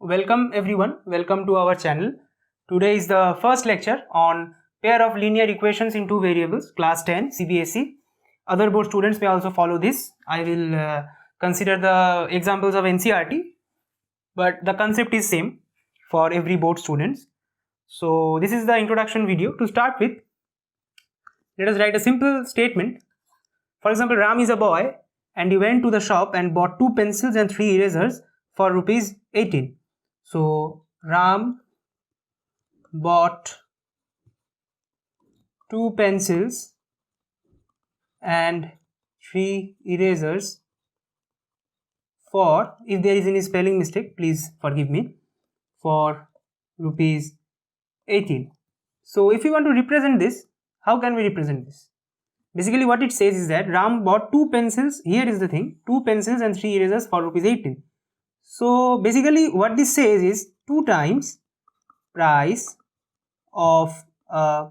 welcome everyone, welcome to our channel. Today is the first lecture on pair of linear equations in two variables, class 10 CBSE. Other board students may also follow this. I will consider the examples of NCERT, but the concept is same for every board students. So this is the introduction video. To start with, let us write a simple statement. For example, Ram is a boy and he went to the shop and bought 2 pencils and 3 erasers for rupees 18. So Ram bought 2 pencils and 3 erasers for, if there is any spelling mistake, please forgive me, for rupees 18. So if you want to represent this, how can we represent this? Basically what it says is that Ram bought 2 pencils, here is the thing, 2 pencils and 3 erasers for rupees 18. So basically what this says is 2 times price of a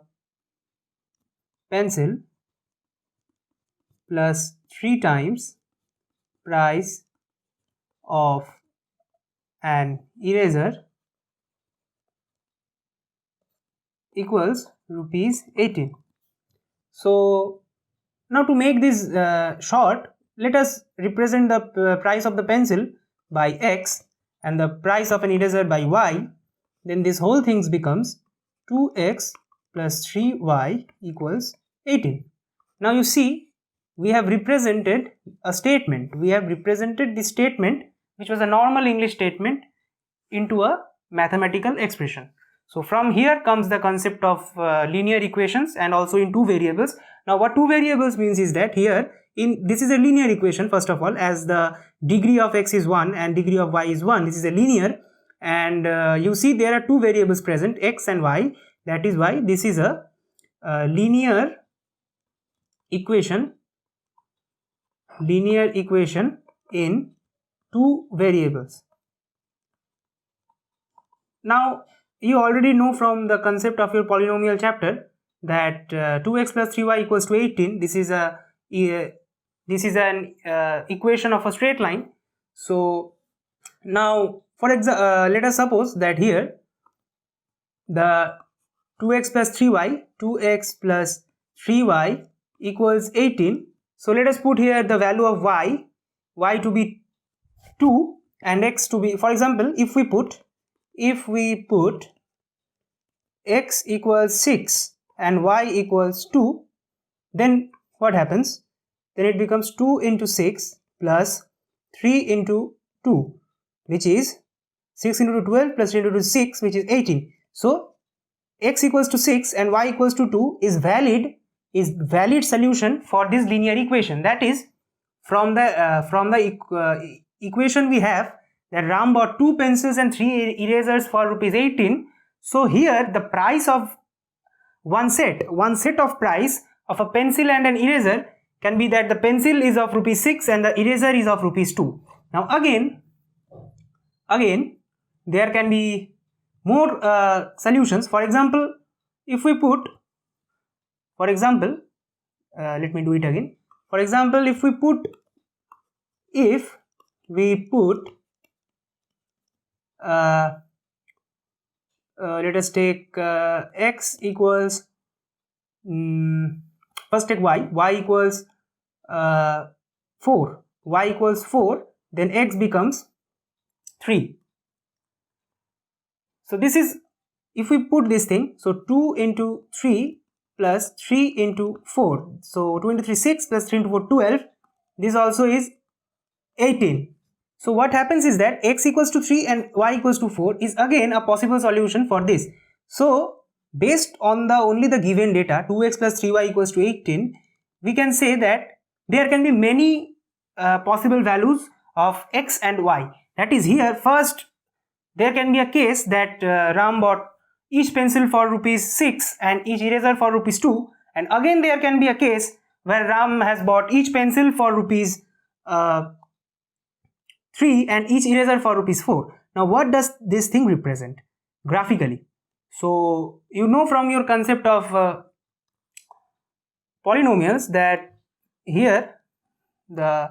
pencil plus 3 times price of an eraser equals rupees 18. So now to make this short, let us represent the price of the pencil by x and the price of an eraser by y. Then this whole thing becomes 2x plus 3y equals 18. Now you see, we have represented a statement. We have represented this statement, which was a normal English statement, into a mathematical expression. So from here comes the concept of linear equations, and also in two variables. Now what two variables means is that here this is a linear equation. First of all, as the degree of x is 1 and degree of y is 1, this is a linear, and you see there are two variables present, x and y. That is why this is a linear equation in two variables. Now you already know from the concept of your polynomial chapter that 2x plus 3y equals to 18. This is an equation of a straight line. So now for example, let us suppose that here the 2x plus 3y equals 18. So let us put here the value of y to be 2 and x to be, for example, if we put x equals 6 and y equals 2, then what happens? Then it becomes 2 into 6 plus 3 into 2, which is 6 into 12 plus 3 into 6, which is 18. So x equals to 6 and y equals to 2 is valid solution for this linear equation. That is, from the equation we have that Ram bought 2 pencils and 3 erasers for rupees 18. So here the price of one set of price of a pencil and an eraser can be that the pencil is of rupees 6 and the eraser is of rupees 2. Now again there can be more solutions. For example, if we put, let me do it again. For example, if we put let us take x equals, first take y equals 4, then x becomes 3. So this is, if we put this thing, so 2 into 3 plus 3 into 4, so 2 into 3 6 plus 3 into 4 12, this also is 18. So what happens is that x equals to 3 and y equals to 4 is again a possible solution for this. So based on only the given data 2x plus 3y equals to 18, we can say that there can be many possible values of x and y. That is, here first there can be a case that Ram bought each pencil for rupees 6 and each eraser for rupees 2, and again there can be a case where Ram has bought each pencil for rupees 3 and each eraser for rupees 4. Now what does this thing represent graphically? So you know from your concept of polynomials that here the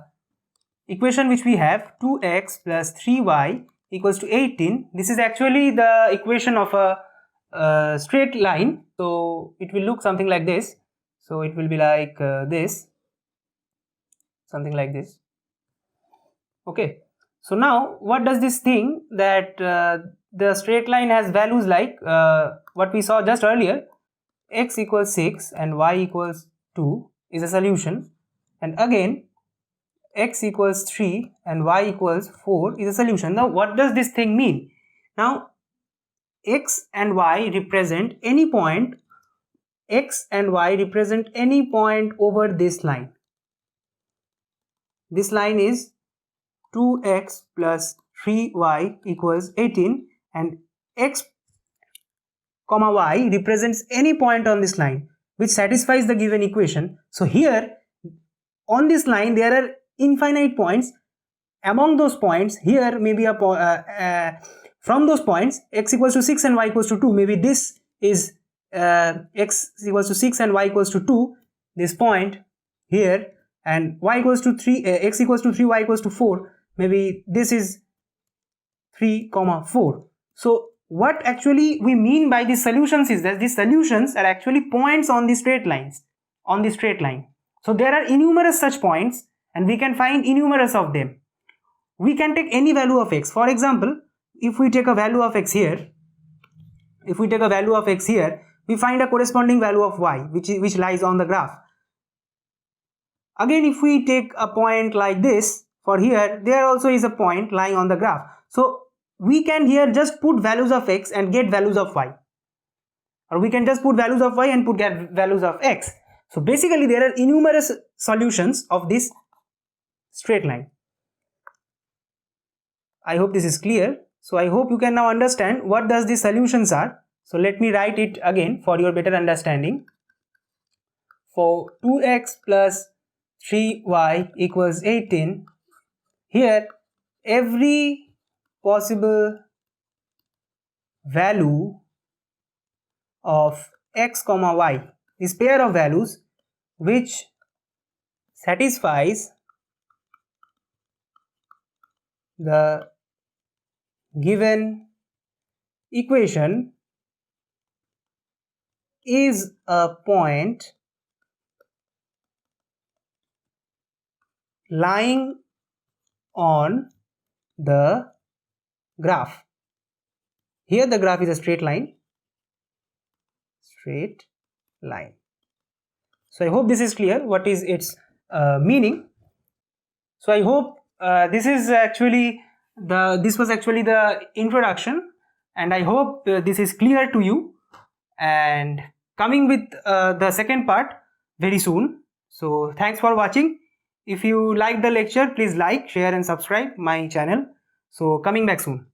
equation which we have, 2x plus 3y equals to 18. This is actually the equation of a straight line. So it will look something like this. So it will be like this, something like this. Okay. So now what does this thing that the straight line has values like what we saw just earlier, x equals 6 and y equals 2 is a solution, and again x equals 3 and y equals 4 is a solution. Now what does this thing mean? Now x and y represent any point, x and y represent any point over this line. This line is 2x plus 3y equals 18, and x comma y represents any point on this line which satisfies the given equation. So here on this line there are infinite points. Among those points, here maybe from those points x equals to 6 and y equals to 2, maybe this is x equals to 6 and y equals to 2, this point here, and y equals to 3, x equals to 3, y equals to 4, maybe this is 3 comma 4. So what actually we mean by these solutions is that these solutions are actually points on the straight lines, on the straight line. So there are innumerous such points and we can find innumerous of them. We can take any value of x. For example, if we take a value of x here, we find a corresponding value of y which lies on the graph. Again, if we take a point like this, for here there also is a point lying on the graph. So we can here just put values of x and get values of y, or we can just put values of y and get values of x. So basically there are innumerous solutions of this straight line. I hope this is clear. So I hope you can now understand what does the solutions are. So let me write it again for your better understanding. For 2x plus 3y equals 18, here every possible value of x comma y, this pair of values which satisfies the given equation, is a point lying on the graph. Here the graph is a straight line. So I hope this is clear what is its meaning. So I hope this was actually the introduction, and I hope this is clear to you, and coming with the second part very soon. So thanks for watching. If you like the lecture, please like, share and subscribe my channel. So coming back soon.